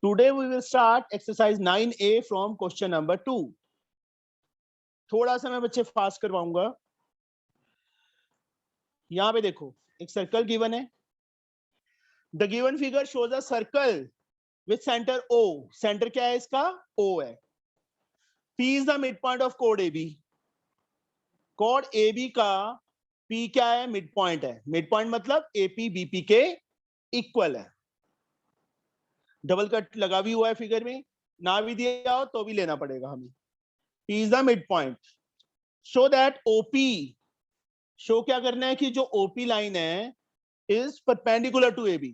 Today we will start exercise 9A from question number 2. थोड़ा सा मैं बच्चे फास्ट करवाऊंगा. यहां पे देखो एक सर्कल गिवन है. The given figure shows a circle with center O. Centre क्या है इसका? O है. P is the midpoint of chord AB. chord AB का P क्या है? मिडपॉइंट है. मिडपॉइंट मतलब AP BP के इक्वल है. डबल कट लगा भी हुआ है फिगर में, ना भी दिया हो तो भी लेना पड़ेगा हमें. P is the midpoint. Show that OP, show क्या करना है कि जो OP लाइन है is perpendicular to AB.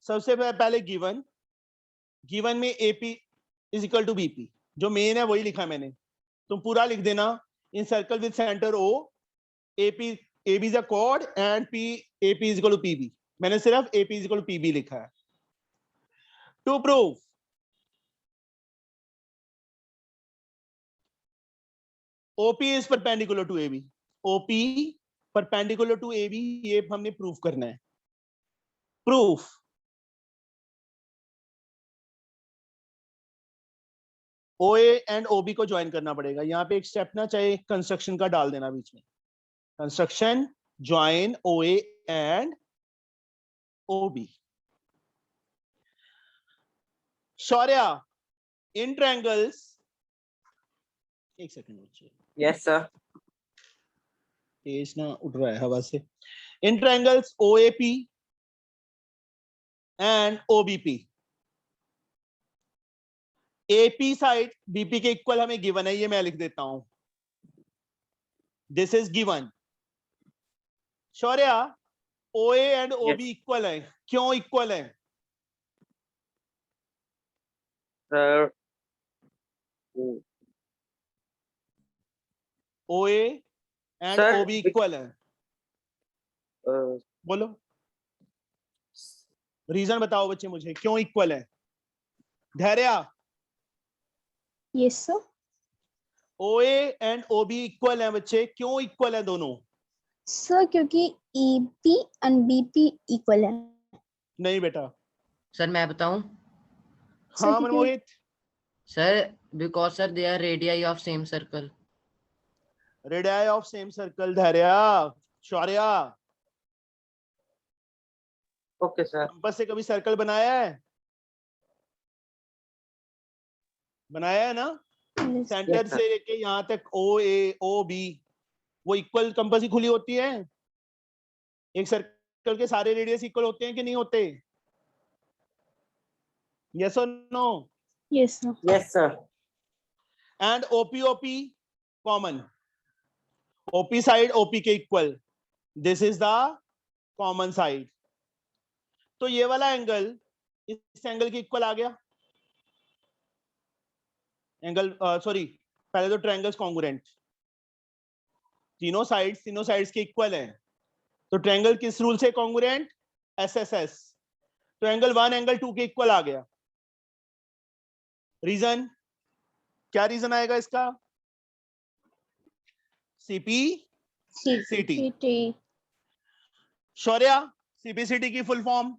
सबसे पहले गिवन में AP is equal to BP. जो मेन है वही लिखा मैंने, तुम पूरा लिख देना. In circle with centre O, AB is a chord and AP is equal to PB. मैंने सिर्फ AP is equal to PB लिखा है. To prove OP is perpendicular to AB. OP perpendicular to AB, ये हमने proof करना है. Proof OA and OB को join करना पड़ेगा. यहाँ पे एक स्टेप ना चाहे कंस्ट्रक्शन का डाल देना बीच में. Construction join OA and OB. Shaurya, in triangles, एक सेकंड बच्चे. Yes sir. पेज ना उठ रहा है हवा से. In triangles OAP and OBP, AP side BP के इक्वल हमें गिवन है. ये मैं लिख देता हूं. This is given. Shaurya, OA and OB equal है. क्यों इक्वल है? Sir OA and Sir, OB equal है. बोलो रीजन बताओ बच्चे मुझे, क्यों इक्वल है? Dhairya, yes sir. OA and OB equal है बच्चे. क्यों इक्वल है दोनों? सर क्योंकि EP एंड BP इक्वल है. नहीं बेटा. सर मैं बताऊं? हाँ Manmohit. Sir because sir they are radii of same circle. Radii of same circle. Dhairya, Shaurya, okay sir. Compass से कभी सर्कल बनाया है? बनाया है ना. सेंटर से लेके यहाँ तक OA OB वो इक्वल कंपास ही खुली होती है. एक सर्कल के सारे रेडियस इक्वल होते हैं कि नहीं होते? यस और no? Yes sir. Yes sir. And OP common. OP side OP के equal. This is the common side. तो ये वाला एंगल इस एंगल के इक्वल आ गया. एंगल सॉरी पहले तो ट्रायंगल्स कॉन्ग्रुएंट. तीनों साइड्स के इक्वल हैं. तो ट्रायंगल किस रूल से कॉन्ग्रुएंट? SSS. तो एंगल 1 एंगल 2 के इक्वल आ गया. रीजन क्या? रीजन आएगा इसका? CPCT. शौर्या, CPCT की full form?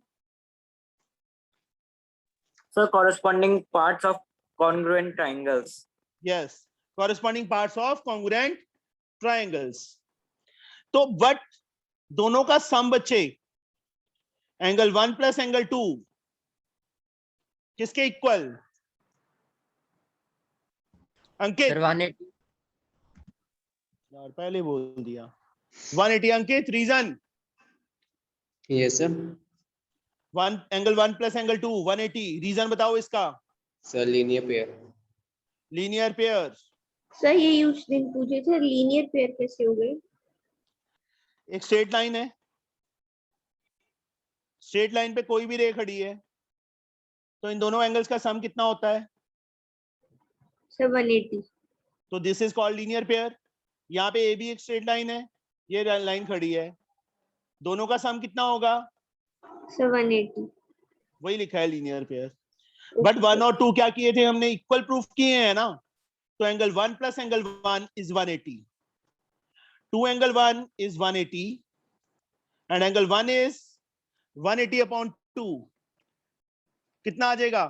Sir corresponding parts of congruent triangles. Yes, corresponding parts of congruent triangles. तो बट दोनों का सम बच्चे एंगल 1 प्लस एंगल 2 किसके इक्वल? अंकित. 180. यार पहले बोल दिया. 180. Ankit, reason? Yes sir. Angle 1 plus angle 2 180. Reason बताओ इसका? Sir linear pair. Linear pair. Sir ये उस दिन पूछे थे लीनियर पेयर कैसे हो गए? एक स्ट्रेट लाइन है. स्ट्रेट लाइन पे कोई भी रे खड़ी है तो इन दोनों एंगल्स का सम कितना होता है? सर 180. तो this is called linear pair. यहाँ पे AB एक स्ट्रेट लाइन है, ये लाइन खड़ी है, दोनों का सम कितना होगा? सर 180. वही लिखा है लीनियर पेयर. बट 1 और 2 क्या किए थे हमने? इक्वल प्रूफ किए हैं ना. तो angle 1 plus angle 1 is 180. 2 angle 1 is 180 and angle 1 is 180 upon 2. कितना आ जाएगा?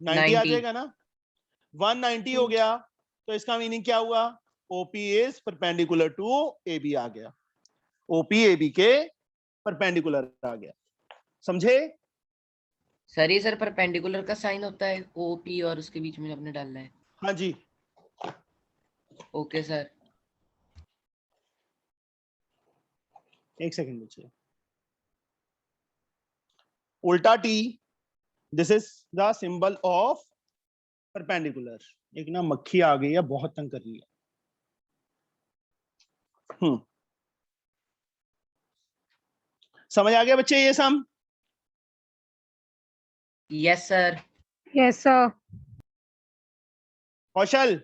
90 आ 90। जाएगा ना। 190 हो गया तो इसका मीनिंग क्या हुआ? OP is perpendicular to AB आ गया, OP AB के परपेंडिकुलर आ गया। समझे? सर ये सर परपेंडिकुलर का साइन होता है OP और उसके बीच में आपने डालना है। हाँ जी, ओके सर। एक सेकंड बच्चे। उल्टा T, this is the symbol of perpendicular. एक ना मक्खी आ गई है, बहुत तंग कर रही है। समझ आ गया बच्चे ये sum? Yes sir. Yes, sir. Kaushal,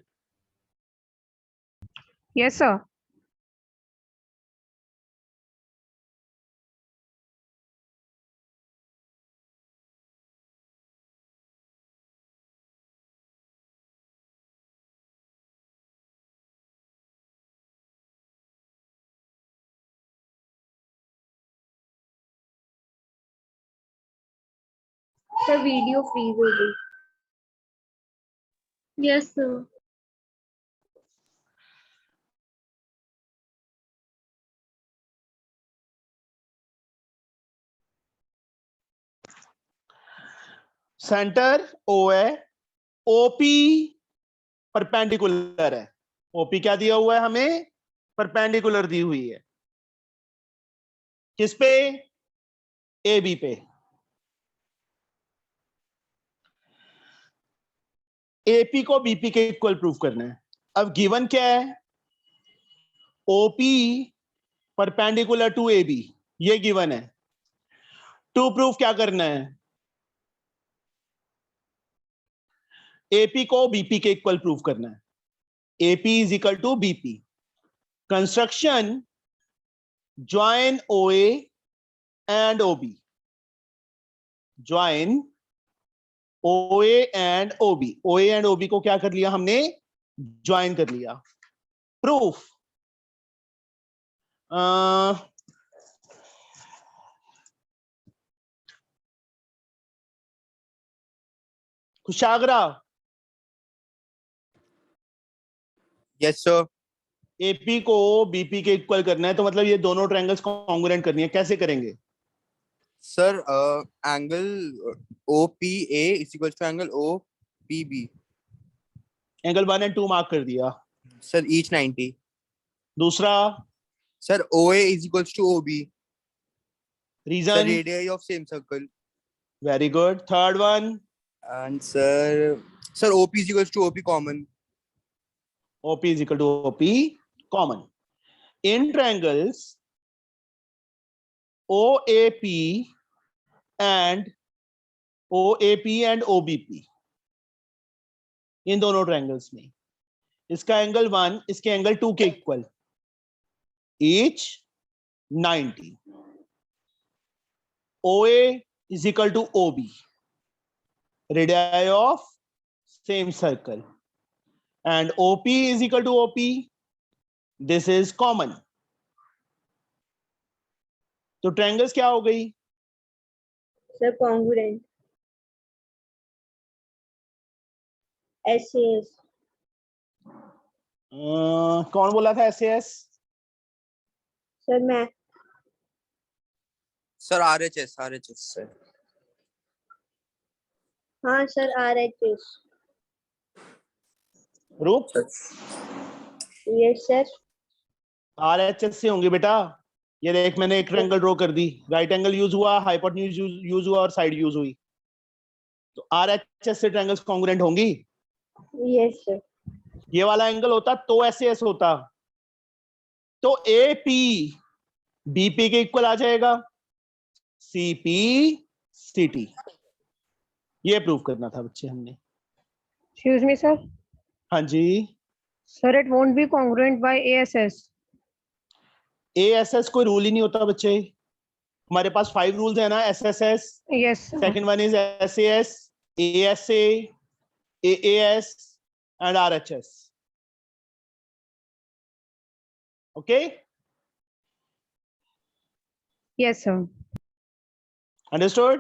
Yes, sir. Sir video freeze हो गई। Yes sir. सेंटर O है, OP परपेंडिकुलर है। OP क्या दिया हुआ है हमें? परपेंडिकुलर दी हुई है। किस पे? AB पे। AP को BP के इक्वल प्रूफ करना है। अब गिवन क्या है? OP परपेंडिकुलर टू AB, ये गिवन है। टू प्रूफ क्या करना है? AP को BP के इक्वल प्रूफ करना है। AP is equal to BP। Construction join OA and OB, join OA and OB। OA and OB को क्या कर लिया हमने? ज्वाइन कर लिया। Proof Kushagra, yes sir. AP को BP के इक्वल करना है, तो मतलब ये दोनों ट्रायंगल्स कॉन्ग्रुएंट करनी है। कैसे करेंगे? Sir angle OPA is equal to angle OPB। Angle 1 and 2 mark कर दिया। Sir each 90। दूसरा sir OA is equal to OB। Sir reason? Radius of same circle. Very good. Third one? And sir OP is equal to OP common. OP is equal to OP common. In triangles OAP and OBP, इन दोनों triangles में इसका angle 1 इसके angle 2 के इक्वल, each 90। OA is equal to OB, radii of same circle, and OP is equal to OP. This is common. तो triangles क्या हो गई? Sir congruent. SAS। कौन बोला था SAS? सर मैं। Sir RHS sir. हाँ सर RHS। रूप यस सर। RHS से होंगे बेटा। ये देख, मैंने एक ट्रायंगल ड्रॉ कर दी, राइट एंगल यूज हुआ, हाइपोटेन्यूज यूज हुआ और साइड यूज हुई। तो RHS से ट्रायंगल्स कॉन्ग्रुएंट होंगी। Yes sir. ये वाला एंगल होता तो SAS होता, तो AP BP के इक्वल आ जाएगा, CP CT। ये प्रूव करना था बच्चे हमने। Excuse me, sir. हाँ जी। Sir, it won't be congruent by ASS. ASS कोई रूल ही नहीं होता बच्चे। हमारे पास 5 रूल्स है ना, SSS, Yes, sir. second one is SAS, ASA, AAS and RHS. Okay? Yes, sir. Understood?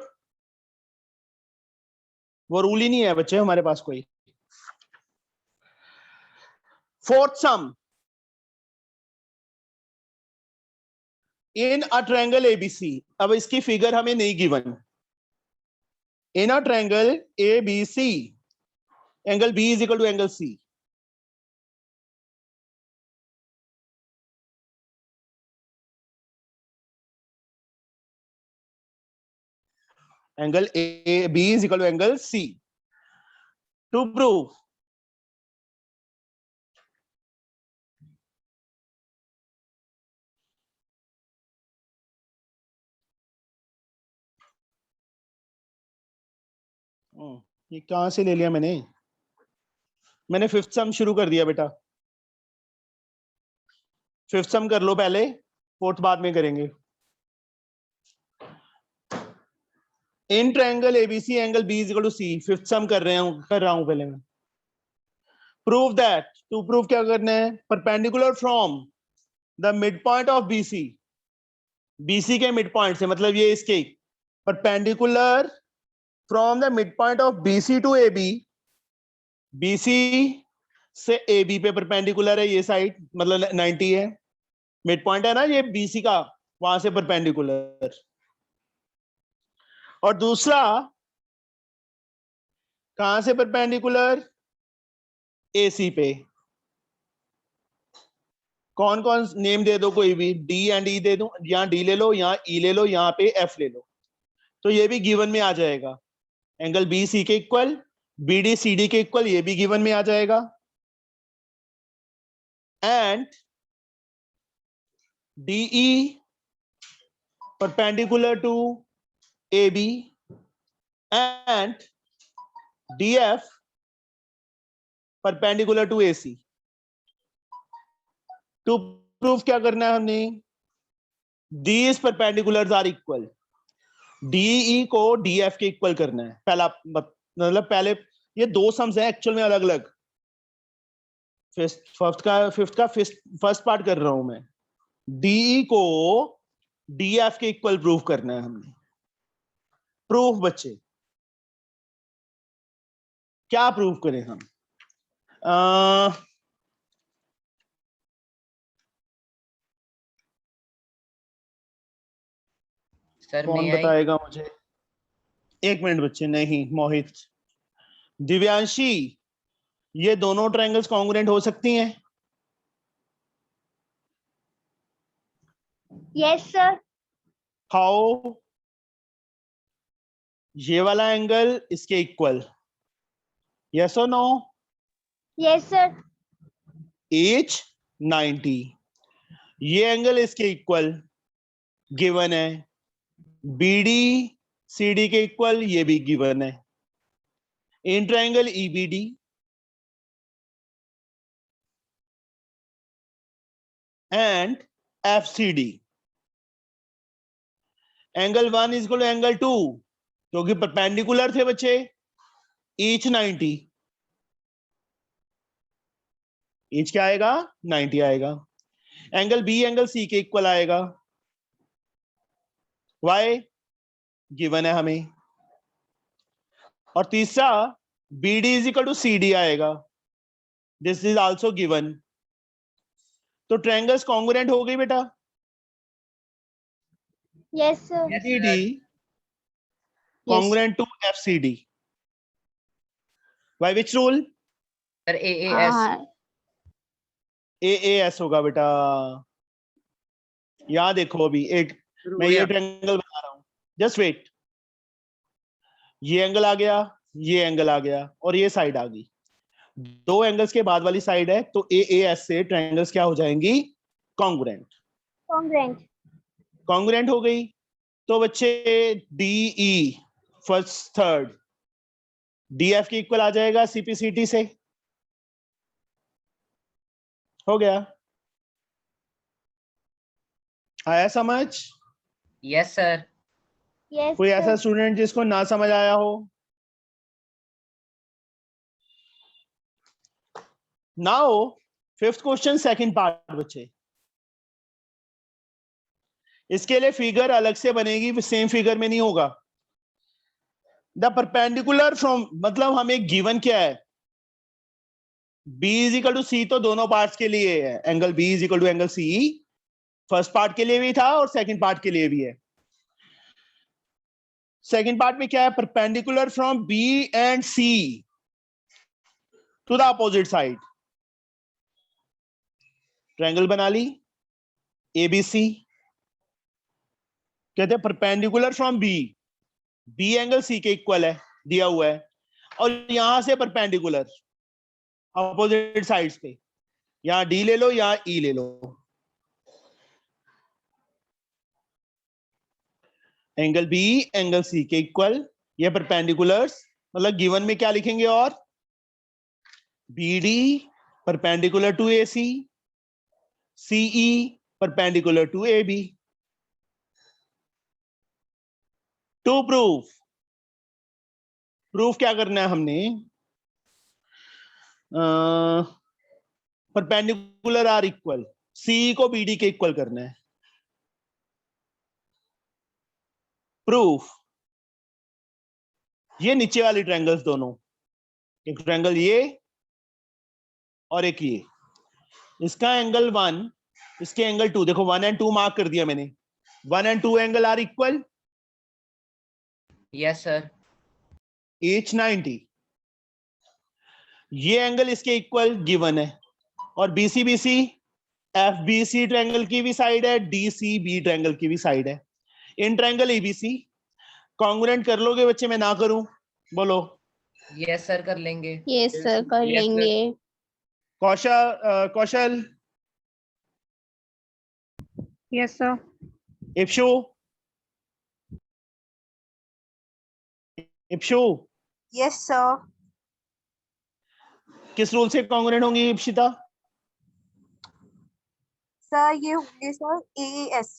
वो रूल ही नहीं है बच्चे हमारे पास कोई। Fourth sum, in a triangle ABC, अब इसकी फिगर हमें नहीं given. In a triangle ABC, angle B is equal to angle C. Angle A B is equal to angle C. To prove ये कहां से ले लिया मैंने फिफ्थ सम शुरू कर दिया बेटा। फिफ्थ सम कर लो पहले, फोर्थ बाद में करेंगे। In triangle ABC angle B is equal to C, fifth sum कर रहा हूं पहले मैं। प्रूव दैट, टू प्रूव क्या करना है, perpendicular from the mid point of BC, BC के मिड पॉइंट से, मतलब ये इसके perpendicular from the mid point of BC to AB, BC से एबी पे परपेंडिकुलर है ये साइड, मतलब 90 है, मिड पॉइंट है ना ये बीसी का, वहां से परपेंडिकुलर। और दूसरा कहां से परपेंडिकुलर, एसी पे। कौन कौन नेम दे दो कोई भी, डी एंड ई दे दो, यहाँ डी ले लो, यहाँ ई ले लो, यहाँ पे एफ ले लो, तो ये भी गिवन में आ जाएगा। एंगल बी सी के equal, B D C D के इक्वल, ये भी गिवन में आ जाएगा। And DE perpendicular to A B and DF perpendicular to AC. To proof क्या करना है हमने, these perpendiculars are equal, DE को डीएफ के इक्वल करना है। पहला मतलब पहले ये दो सम्स हैं एक्चुअल में अलग अलग, फर्स्ट पार्ट कर रहा हूं मैं। डीई को डीएफ के इक्वल प्रूफ करना है हमने। प्रूफ बच्चे क्या प्रूफ करें हम, सर कौन मैं बताएगा मुझे, एक मिनट बच्चे, नहीं मोहित, दिव्यांशी, ये दोनों ट्रायंगल्स कॉन्ग्रुएंट हो सकती हैं? Yes sir. हाउ, ये वाला एंगल इसके इक्वल, यस और नो? Yes sir. एच 90, ये एंगल इसके इक्वल गिवन है, बीडी सीडी के इक्वल, ये भी गिवन है। In triangle EBD and FCD, angle 1 is equal to angle 2, क्योंकि परपेंडिकुलर थे बच्चे, ईच 90, ईच क्या आएगा, 90 आएगा। एंगल बी एंगल सी के इक्वल आएगा, वाई गिवन है हमें। और तीसरा BD is equal to CD आएगा, दिस इज आल्सो गिवन। तो ट्रायंगल्स कॉन्ग्रुएंट हो गई बेटा। Yes sir. BD congruent to FCD by which rule? Sir AAS AAS होगा बेटा। यहां देखो अभी एक मैं ये ट्रायंगल बना रहा हूं, जस्ट वेट, ये एंगल आ गया, ये एंगल आ गया और ये साइड आ गई, दो एंगल्स के बाद वाली साइड है, तो AAS से ट्रायंगल्स क्या हो जाएंगी, कॉन्ग्रुएंट। कॉन्ग्रुएंट हो गई। तो बच्चे DE फर्स्ट थर्ड DF के इक्वल आ जाएगा CPCT से, हो गया, आया समझ? Yes sir. यस कोई ऐसा स्टूडेंट जिसको ना समझ आया हो? Now fifth question second part बच्चे, इसके लिए फिगर अलग से बनेगी, सेम फिगर में नहीं होगा। द परपेंडिकुलर फ्रॉम, मतलब हमें गिवन क्या है, B is equal to C, तो दोनों पार्ट्स के लिए है, angle B is equal to angle C, first part के लिए भी था और सेकंड पार्ट के लिए भी है। सेकंड पार्ट में क्या है, perpendicular from B and C to the opposite side, triangle बना ली ABC, कहते हैं perpendicular from B angle C के इक्वल है, दिया हुआ है, और यहां से परपेंडिकुलर अपोजिट साइड्स पे, यहां D ले लो, यहां E ले लो, एंगल B एंगल C के इक्वल, ये परपेंडिकुलर्स, मतलब गिवन में क्या लिखेंगे, और BD perpendicular to AC, CE perpendicular to AB। To proof क्या करना है हमने, परपेंडिकुलर आर इक्वल, CE को BD के इक्वल करना है। प्रूफ, ये नीचे वाली ट्रायंगल्स दोनों, एक ट्रायंगल ये और एक ये, इसका एंगल 1, इसके एंगल 2, देखो 1 एंड 2 मार्क कर दिया मैंने, 1 and 2 angle are equal, yes sir. H 90, ये एंगल इसके इक्वल गिवन है, और BC FBC ट्रायंगल की भी साइड है, DCB ट्रायंगल की भी साइड है, इन ट्रायंगल ABC कॉन्ग्रुएंट कर लोगे बच्चे, मैं ना करूं, बोलो। यस सर कर लेंगे। यस सर कर Yes, sir. लेंगे। Kaushal, Yes, sir. Ipshu, yes sir. किस रूल से कॉन्ग्रुएंट होंगी इप्शिता? सर ये होंगे सर AAS।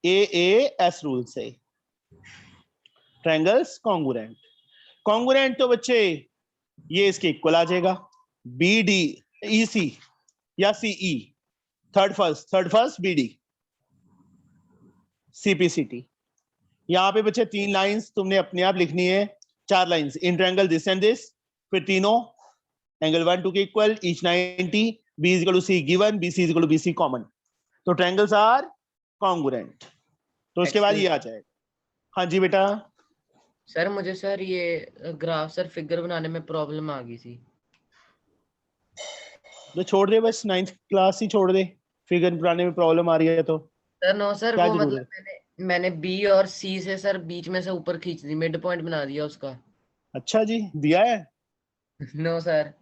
AAS रूल से ट्रायंगल्स कॉन्ग्रुएंट तो बच्चे ये इसके इक्वल आ जाएगा, BD EC या CE, third first BD CPCT। यहां पे बच्चे 3 लाइंस तुमने अपने आप लिखनी है, 4 lines, in triangle this and this, फिर तीनों एंगल 1 2 के equal, each 90, B is equal to C given, BC is equal to BC common, तो ट्रायंगल्स आर कॉन्ग्रुएंट, तो उसके बाद ये आ जाएगा। हाँ जी बेटा। सर मुझे सर ये ग्राफ सर फिगर बनाने में प्रॉब्लम आ गई थी। तो छोड़ दे, बस 9th क्लास ही छोड़ दे, फिगर बनाने में प्रॉब्लम आ रही है तो। सर नो सर, क्या वो जरूरत मतलब मैंने B और C से सर बीच में से ऊपर खींच दी, मिड पॉइंट बना दिया उसका। अच्छा जी, दिया है। No sir.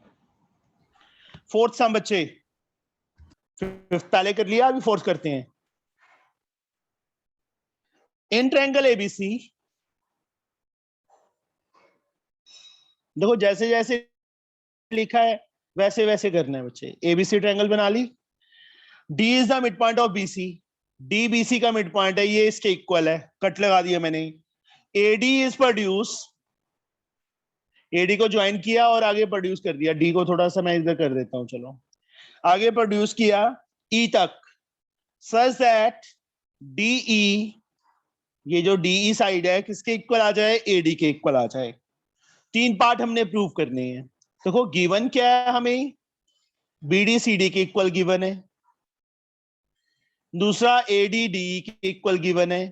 फोर्थ सम बच्चे, फिफ्थ पहले कर लिया, अभी फोर्थ करते हैं। इन ट्रायंगल ABC, देखो जैसे जैसे लिखा है वैसे वैसे करना है बच्चे। ABC ट्रायंगल बना ली, D is the mid point of BC, D BC का मिड पॉइंट है, ये इसके इक्वल है, कट लगा दिया मैंने। AD इज प्रोड्यूस, AD को ज्वाइन किया और आगे प्रोड्यूस कर दिया, D को थोड़ा सा मैं इधर कर देता हूं, चलो आगे प्रोड्यूस किया E तक, सच दैट DE, ये जो DE साइड है किसके इक्वल आ जाए, AD के इक्वल आ जाए। 3 पार्ट हमने प्रूव करने हैं। देखो गिवन क्या है हमें, BD CD के इक्वल गिवन है, दूसरा AD DE के इक्वल गिवन है।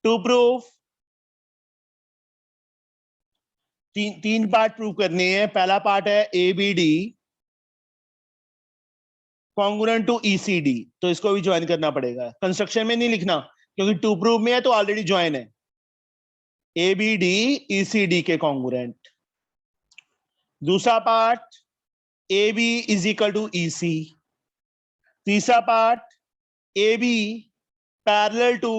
टू प्रूफ तीन पार्ट प्रूव करने हैं। पहला पार्ट है ABD कॉन्ग्रुएंट टू ECD, तो इसको भी ज्वाइन करना पड़ेगा, कंस्ट्रक्शन में नहीं लिखना क्योंकि टू प्रूफ में है तो ऑलरेडी ज्वाइन है। ABD ECD के कॉन्ग्रुएंट। दूसरा part AB is equal to EC। तीसरा part AB parallel to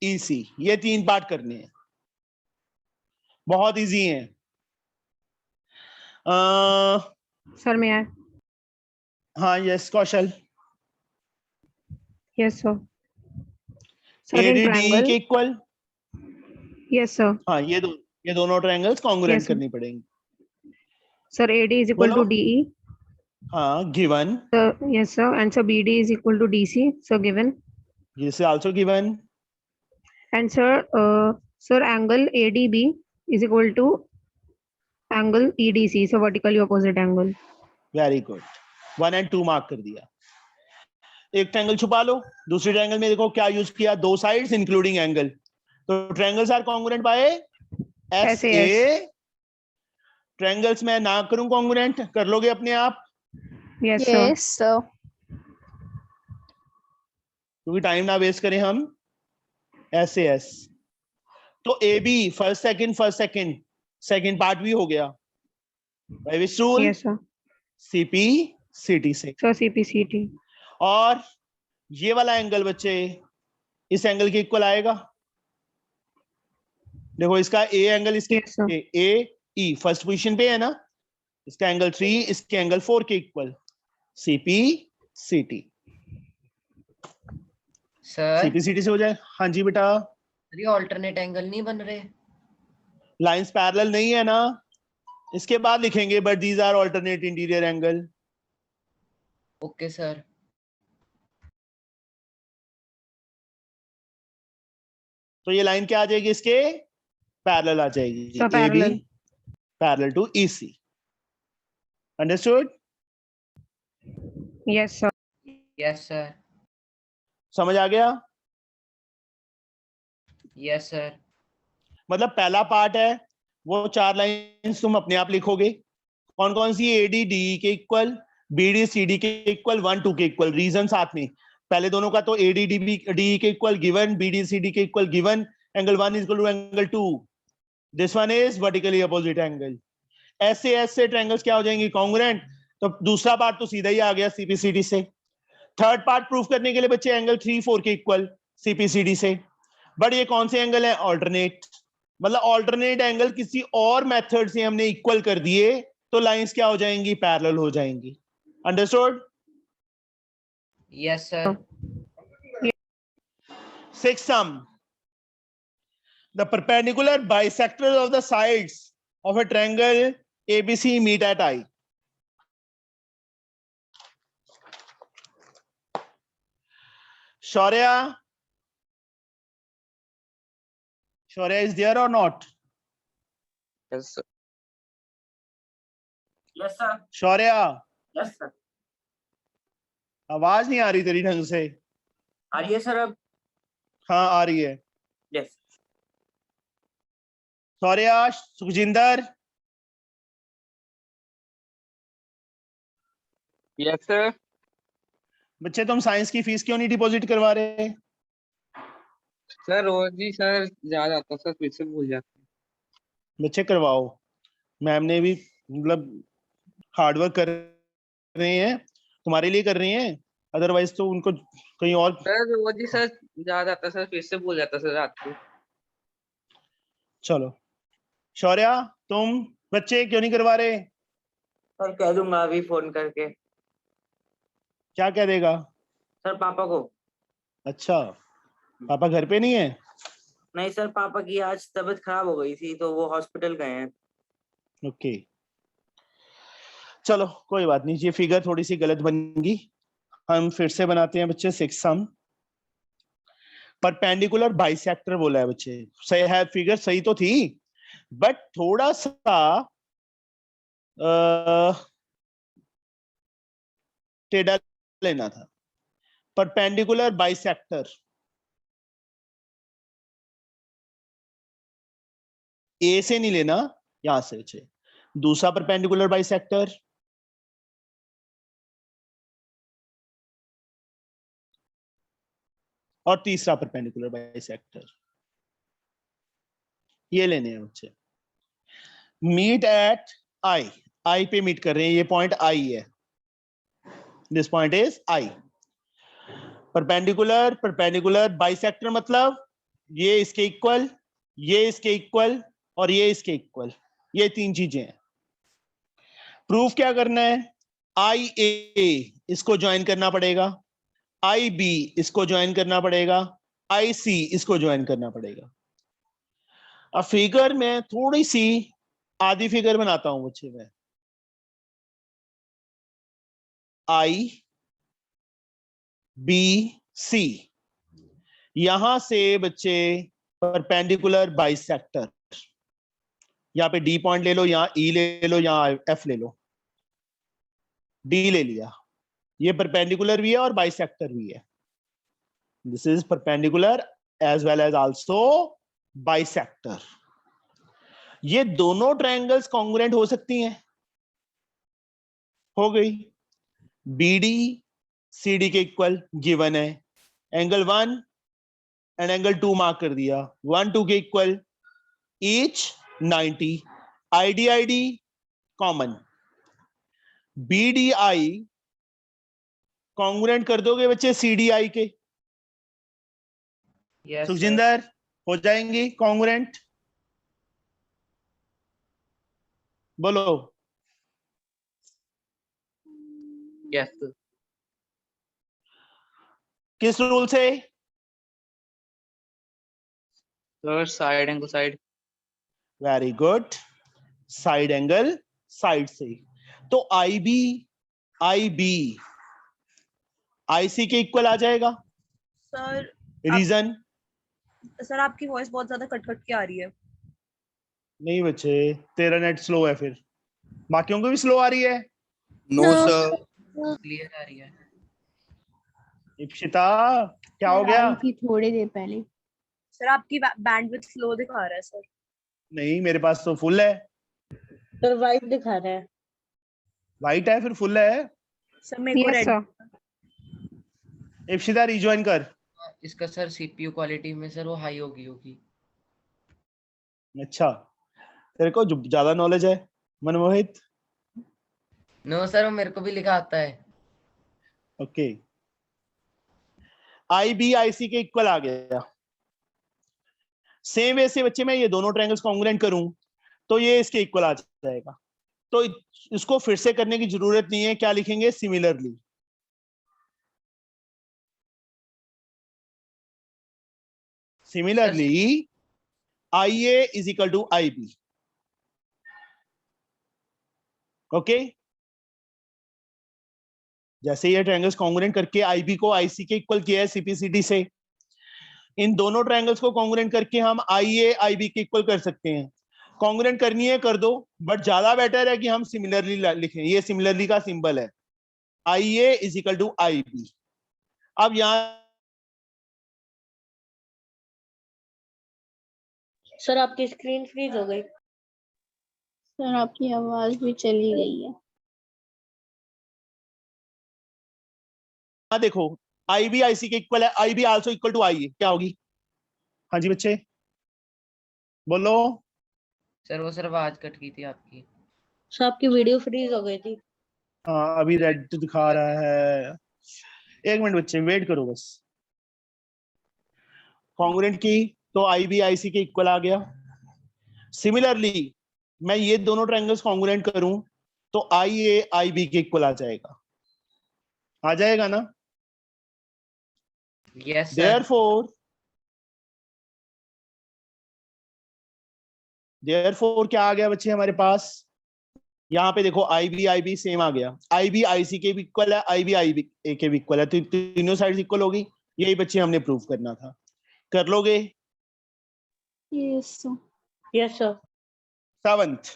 EC। ये 3 पार्ट करने हैं, बहुत इजी है। Sir, may I? हाँ yes Kaushal, Yes, sir. Sir, in AD DE triangle. के इक्वल, Yes, sir. हाँ ये दोनों ट्रायंगल्स कॉन्ग्रुएंट Yes, sir. करनी पड़ेंगी। Sir, AD is equal बोलो। to DE. हाँ given, Sir, yes, sir. And so BD is equal to DC. So given. this is also given, And sir, angle ADB is equal to angle EDC, so vertically opposite angle. Very good, 1 and 2 mark कर दिया। एक triangle छुपा लो, दूसरे triangle में देखो क्या use किया, दो साइड्स इंक्लूडिंग एंगल। तो triangles are congruent by SA। Triangles में ना करूं कॉन्ग्रुएंट, कर लोगे अपने आप, Yes, sir. Yes, sir. क्योंकि टाइम ना वेस्ट करें हम। SAS तो AB first second second part भी हो गया by which rule? Yes, sir. CPCT से। So CPCT. और ये वाला एंगल बच्चे इस एंगल के इक्वल आएगा। देखो इसका ए एंगल इसके Yes, sir. ए ई फर्स्ट पोजीशन पे है ना, इसका एंगल 3 इसके एंगल 4 के इक्वल, CPCT। सर CPCT से हो जाए। हाँ जी बेटा, ये ऑल्टरनेट एंगल नहीं बन रहे। लाइंस पैरेलल नहीं है ना, इसके बाद लिखेंगे, but these are alternate interior angle. Okay sir. तो ये लाइन क्या आ जाएगी, इसके पैरेलल आ जाएगी, So parallel. Parallel to EC। Understood? Yes, sir. Yes sir. समझ आ गया? Yes sir. मतलब पहला पार्ट है वो 4 लाइंस तुम अपने आप लिखोगे, कौन कौन सी? ADDE के इक्वल, BDCD के इक्वल, 1 2 के इक्वल, रीजन साथ में। पहले दोनों का तो ADDE के इक्वल गिवन, BDCD के equal given, angle 1 equal to angle 2, this one is vertically opposite angle. SAS से ट्रायंगल्स क्या हो जाएंगे? कॉन्ग्रुएंट। तो दूसरा पार्ट तो सीधा ही आ गया CPCD से। थर्ड पार्ट प्रूफ करने के लिए बच्चे एंगल 3 4 के इक्वल CPCD से। बट ये कौन से एंगल है? ऑल्टरनेट। मतलब ऑल्टरनेट एंगल किसी और मेथड से हमने इक्वल कर दिए तो लाइंस क्या हो जाएंगी? पैरेलल हो जाएंगी। Understood? Yes sir. Sixth sum. The perpendicular bisectors of the sides of a triangle ABC meet at I. Shaurya is there or not? Yes, sir. Yes sir. Shaurya, yes sir. आवाज नहीं आ रही तेरी ढंग से। आ रही है सर अब? हाँ आ रही है। Yes. Shaurya, Sukhjinder, Yes, sir. बच्चे तुम साइंस की फीस क्यों नहीं डिपॉजिट करवा रहे? सर रोज ही सर याद आता सर, फिर से भूल जाते। बच्चे करवाओ, मैम ने भी मतलब हार्डवर्क कर रहे हैं, तुम्हारे लिए कर रही हैं, अदरवाइज तो उनको कहीं और। सर रोज ही सर याद आता सर, फिर से भूल जाता सर रात को। चलो शौर्या, तुम बच्चे क्यों नहीं करवा रहे? सर कह दूंगा अभी फोन करके। क्या कह देगा? सर पापा को। अच्छा, पापा घर पे नहीं है? नहीं सर, पापा की आज तबीयत खराब हो गई थी तो वो हॉस्पिटल गए हैं। ओके चलो कोई बात नहीं, ये फिगर थोड़ी सी गलत बन गई, हम फिर से बनाते हैं बच्चे। सिक्स सम परपेंडिकुलर बाइसेक्टर बोला है बच्चे, सही है, फिगर सही तो थी बट थोड़ा सा टेढ़ा लेना था। परपेंडिकुलर बाइसेक्टर ए से नहीं लेना, यहां से बच्चे। दूसरा परपेंडिकुलर बाइसेक्टर और तीसरा परपेंडिकुलर बाइसेक्टर, ये लेने हैं बच्चे। मीट एट आई, आई पे मीट कर रहे हैं, ये पॉइंट आई है, this point is I. Perpendicular perpendicular bisector मतलब ये इसके इक्वल, ये इसके इक्वल और ये इसके इक्वल, ये तीन चीजें हैं। प्रूफ क्या करना है? आई ए इसको ज्वाइन करना पड़ेगा, आई बी इसको ज्वाइन करना पड़ेगा, आई सी इसको ज्वाइन करना पड़ेगा। अब फिगर में थोड़ी सी आधी फिगर बनाता हूं बच्चे में। आई बी सी, यहां से बच्चे परपेंडिकुलर बाइसेक्टर। यहाँ पे डी पॉइंट ले लो, यहाँ ई ले लो, यहाँ एफ ले लो। डी ले लिया, ये परपेंडिकुलर भी है और बाइसेक्टर भी है। This is perpendicular as well as also bisector. ये दोनों ट्रायंगल्स कॉन्ग्रुएंट हो सकती हैं। हो गई। बीडी सीडी के इक्वल गिवन है, एंगल 1 एंड एंगल 2 मार्क कर दिया, 1 2 के इक्वल, each 90, ID ID common, BDI congruent कर दोगे बच्चे सीडीआई के? यस सुखजिंदर हो जाएंगी कॉन्ग्रुएंट? बोलो। Yes sir. किस रूल से? Sir side angle side. Very good, side angle side से। तो आई बी आईसी के इक्वल आ जाएगा। Sir reason? सर आपकी वॉइस बहुत ज्यादा कट कट के आ रही है। नहीं बच्चे, तेरा नेट स्लो है, फिर बाकियों को भी स्लो आ रही है। No, sir. क्लियर आ रही है। इप्सिता क्या हो गया? आई थी थोड़ी देर पहले। सर आपकी बैंडविड्थ स्लो दिखा रहा है सर। नहीं, मेरे पास तो फुल है। सर वाइट दिखा रहा है। वाइट है फिर फुल है। सर मेरे को Yes, red. sir. Ipsita rejoin कर। इसका सर सीपीयू क्वालिटी में सर वो हाई होगी। अच्छा, तेरे को ज्यादा नॉलेज है मनमोहित। नो सर, वो मेरे को भी लिखा आता है। ओके, आई बी आई सी के इक्वल आ गया। सेम वे से बच्चे मैं ये दोनों ट्रायंगल्स कॉन्ग्रुएंट करूं तो ये इसके इक्वल आ जाएगा। तो इसको फिर से करने की जरूरत नहीं है। क्या लिखेंगे? Similarly. Similarly I A is equal to I B. Okay, जैसे ये ट्रायंगल्स कॉन्ग्रुएंट करके आईबी को आईसी के इक्वल किया है सीपीसीटी से, इन दोनों ट्रायंगल्स को कॉन्ग्रुएंट करके हम आईए आईबी के इक्वल कर सकते हैं। कॉन्ग्रुएंट करनी है कर दो, बट ज्यादा बेटर है कि हम सिमिलरली लिखें। ये सिमिलरली का सिंबल है, आईए इज इक्वल टू आईबी। अब यहाँ सर आपकी स्क्रीन फ्रीज हो गई। सर आपकी आवाज भी चली गई है। देखो, आईबी आईसी के इक्वल है, आईबी आल्सो इक्वल टू आई। क्या होगी? हाँ जी बच्चे बोलो। सर वो सर आवाज कट गई थी आपकी। सर आपकी वीडियो फ्रीज हो गई थी। हाँ अभी रेड दिखा रहा है। एक मिनट बच्चे वेट करो बस। कॉन्ग्रुएंट की तो आईबी आईसी के इक्वल आ गया। सिमिलरली मैं ये दोनों ट्रायंगल्स कॉन्ग्रुएंट करूं तो आई ए आई बी के इक्वल आ जाएगा। आ जाएगा ना? Yes sir. देयरफॉर क्या आ गया बच्चे हमारे पास? यहाँ पे देखो आई बी सेम आ गया। आई बी आई सी के भी इक्वल है, आई बी ए के भी इक्वल है, तो तीनों साइड इक्वल होगी। यही बच्चे हमने प्रूव करना था। कर लोगे? Yes sir. Yes sir. 7th,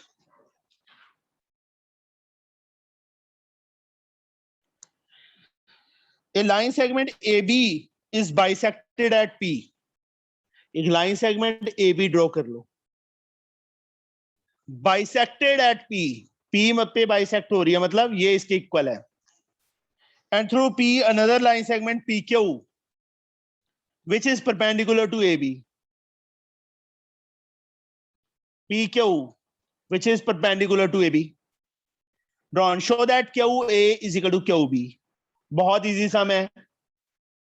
a line segment AB is bisected at P। एक लाइन सेगमेंट AB ड्रॉ कर लो। bisected at P, P पे बाइसेक्ट हो रही है, मतलब ये इसके इक्वल है। and through P another line segment PQ which is perpendicular to AB। PQ which is perpendicular to AB drawn, show that QA is equal to QB। बहुत easy सम है,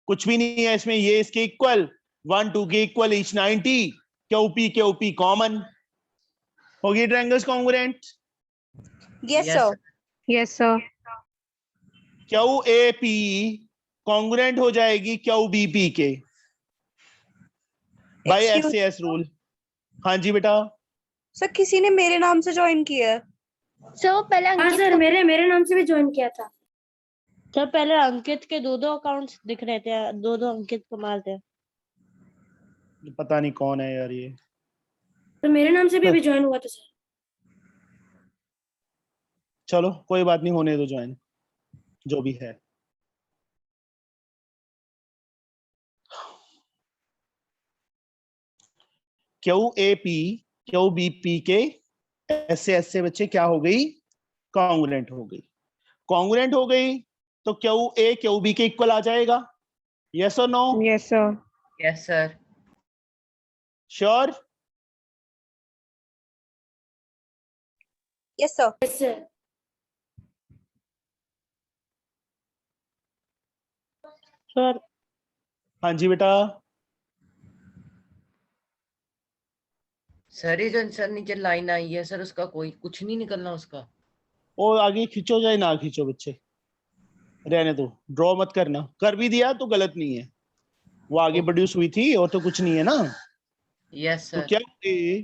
कुछ भी नहीं है इसमें। ये इसके इक्वल, 1 2 के इक्वल, ईच 90, QP कॉमन। होगी triangles congruent? Yes sir. Yes, sir. QAP congruent हो जाएगी QBP के बाय Excuse- SAS रूल। हाँ जी बेटा। सर किसी ने मेरे नाम से ज्वाइन किया है। सर वो पहले हाँ अंकित सर को- मेरे नाम से भी ज्वाइन किया था। सर पहले अंकित के दो अकाउंट्स दिख रहे थे, दो अंकित कमाल थे। पता नहीं कौन है यार ये। तो मेरे नाम से भी अभी ज्वाइन हुआ था सर। चलो कोई बात नहीं, होने दो ज्वाइन, जो भी है। Q A P Q B P के ऐसे ऐसे बच्चे क्या हो गई, कॉन्ग्रुएंट हो गई। कॉन्ग्रुएंट हो गई तो क्यू ए क्यू बी के इक्वल आ जाएगा, यस और no? Yes, sir. Yes sir. Sure? Yes sir. Yes sir. Sir हाँ जी बेटा। सर ये जो सर नीचे लाइन आई है सर, उसका कोई कुछ नहीं निकलना उसका। ओ आगे खींचो चाहे ना खींचो बच्चे, रहने दो, ड्रॉ मत करना। कर भी दिया तो गलत नहीं है, वो आगे प्रोड्यूस हुई थी और तो कुछ नहीं है ना। यस तो सर। क्या ए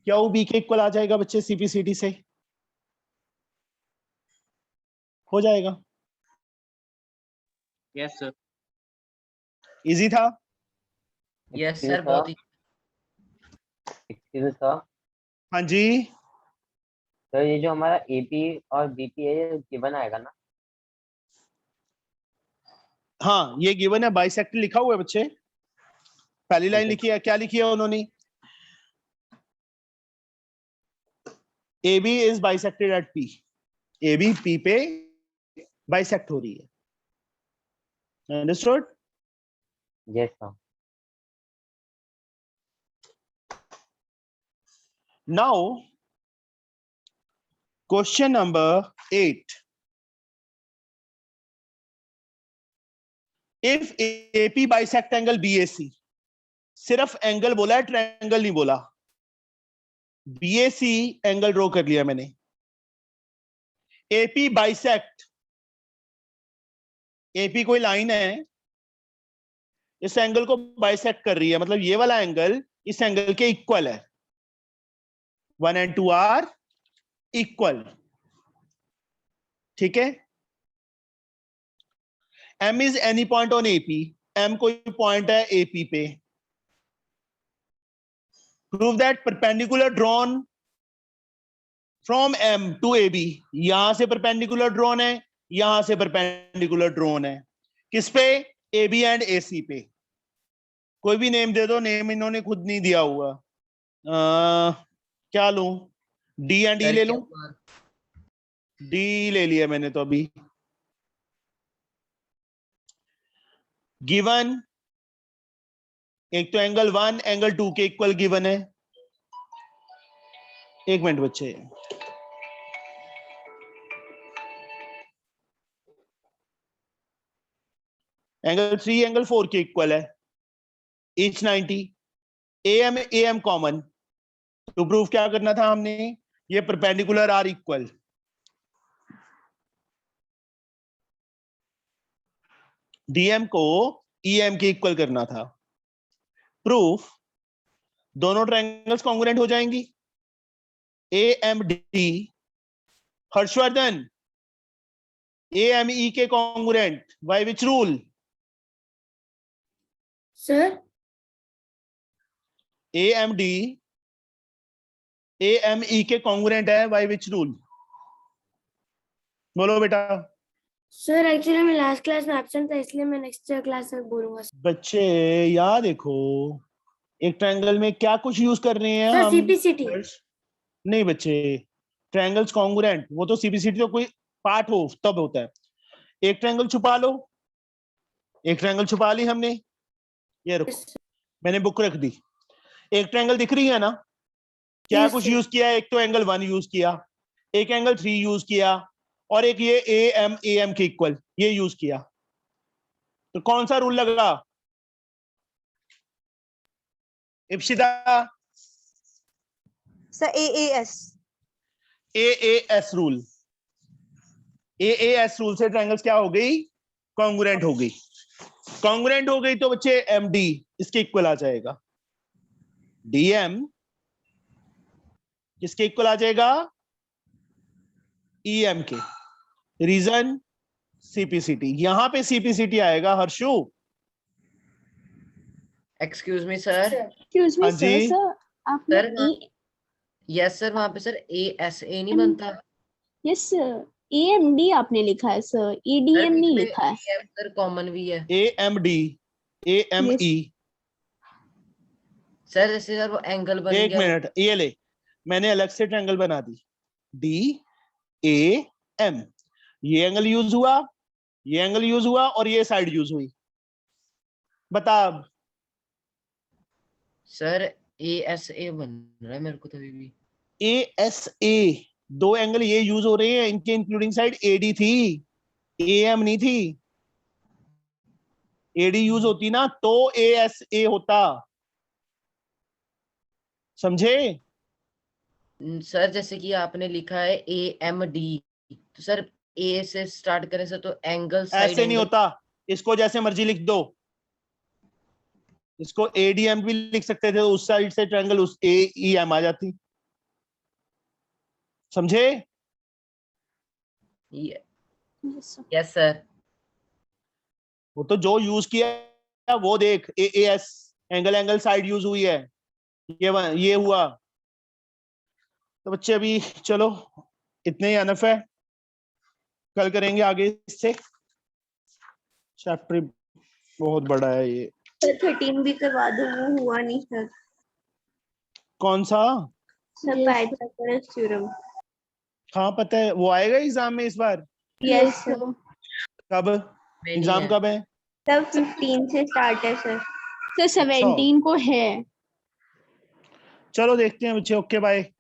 क्या बी के इक्वल आ जाएगा बच्चे, सीपीसीटी से हो जाएगा। Yes sir. इजी था। यस सर बहुत ही। एक्सक्यूज सर, हाँ जी। तो ये जो हमारा एपी और बीपी है ये गिवन आएगा ना? हाँ ये गिवन है, बाइसेक्टर लिखा हुआ है बच्चे, पहली लाइन लिखी है, क्या लिखी है उन्होंने? A B is bisected at P, A B P पे बाइसेक्ट हो रही है, understood? Yes sir. Now question number 8, if AP bisect angle BAC, सिर्फ एंगल बोला है, ट्रायंगल नहीं बोला। BAC एंगल ड्रॉ कर लिया मैंने। AP बाइसेक्ट, AP कोई लाइन है, इस एंगल को बाइसेक्ट कर रही है, मतलब ये वाला एंगल इस एंगल के इक्वल है, 1 and 2 आर इक्वल, ठीक है। M is any point on AP, M कोई पॉइंट है AP पे। Prove that perpendicular drawn from M to AB, यहां से परपेंडिकुलर ड्रॉन है, यहां से परपेंडिकुलर ड्रॉन है, किस पे? AB एंड AC पे। कोई भी नेम दे दो, नेम इन्होंने खुद नहीं दिया हुआ। क्या लूं? D एंड E ले लूं? D ले लिया मैंने तो अभी। गिवन एक तो एंगल 1 एंगल 2 के इक्वल गिवन है। एक मिनट बच्चे, एंगल 3 एंगल 4 के इक्वल है, ईच 90, AM कॉमन। तो प्रूफ क्या करना था हमने? ये परपेंडिकुलर आर इक्वल, DM को EM के इक्वल करना था। प्रूफ, दोनों ट्रायंगल्स कॉन्ग्रुएंट हो जाएंगी, AMD, हर्षवर्धन, AME के congruent, by which rule? Sir AMD AME के कॉन्ग्रुएंट है, बाय विच रूल? बोलो बेटा। सर एक्चुअली मैं लास्ट क्लास में एब्सेंट था, इसलिए मैं नेक्स्ट क्लास में बोलूंगा। बच्चे याद देखो, एक ट्रायंगल में क्या कुछ यूज कर रहे हैं सर हम? सीपीसीटी। नहीं बच्चे, ट्रायंगल्स कॉन्ग्रुएंट, वो तो सीपीसीटी तो कोई पार्ट हो तब होता है। एक ट्रायंगल छुपा लो, एक ट्रायंगल छुपा ली हमने, ये रखो, मैंने बुक रख दी। एक ट्रायंगल दिख रही है ना? क्या Yes, कुछ sir. यूज किया? एक तो एंगल 1 यूज किया, एक एंगल 3 यूज किया, और एक ये AM के इक्वल ये यूज किया। तो कौन सा रूल लगा? Ipsita? Sir AAS। AAS rule, AAS rule से ट्रायंगल्स क्या हो गई? कॉन्ग्रुएंट हो गई। कॉन्ग्रुएंट हो गई तो बच्चे MD इसके इक्वल आ जाएगा, DM किसके इक्वल आ जाएगा? EM के। रीजन CPCT, यहां पे CPCT आएगा Harshu, excuse me sir. Excuse me हाँ सर, जी। सर आपने सर वहाँ- यस सर, वहाँ पे सर ASA नहीं बनता। यस सर, AMD आपने लिखा है सर, ADM नहीं लिखा है। सर कॉमन भी है AMD, AME। सर। जैसे सर वो एंगल बन एक गया। मिनट, ये ले, मैंने अलग से ट्रायंगल बना दी, DAM। ये एंगल यूज हुआ, ये एंगल यूज हुआ और ये साइड यूज हुई। बता अब। सर ASA बन रहा है मेरे को तो अभी भी। ASA, दो एंगल ये यूज हो रहे हैं, इनके इंक्लूडिंग साइड AD थी, AM नहीं थी। AD यूज होती ना तो ASA होता, समझे? सर जैसे कि आपने लिखा है AMD, तो सर A से स्टार्ट करें सर तो एंगल साइड ऐसे नहीं होता, इसको जैसे मर्जी लिख दो, इसको ADM भी लिख सकते थे, उस साइड से ट्रायंगल उस AEM आ जाती, समझे? Yes sir. वो तो जो यूज किया वो देख, AAS, एंगल साइड यूज हुई है, ये हुआ। तो बच्चे अभी चलो इतने ही अनफ है, कल करेंगे आगे इससे, चैप्टर बहुत बड़ा है ये। सर 13 भी करवा दो, वो हुआ नहीं सर। कौन सा? Sir Pythagoras theorem. हाँ पता है, वो आएगा एग्जाम में इस बार। Yes sir. कब एग्जाम कब है? सर 15 से स्टार्ट है सर। सर 17 को है। चलो देखते हैं बच्चे, ओके बाय।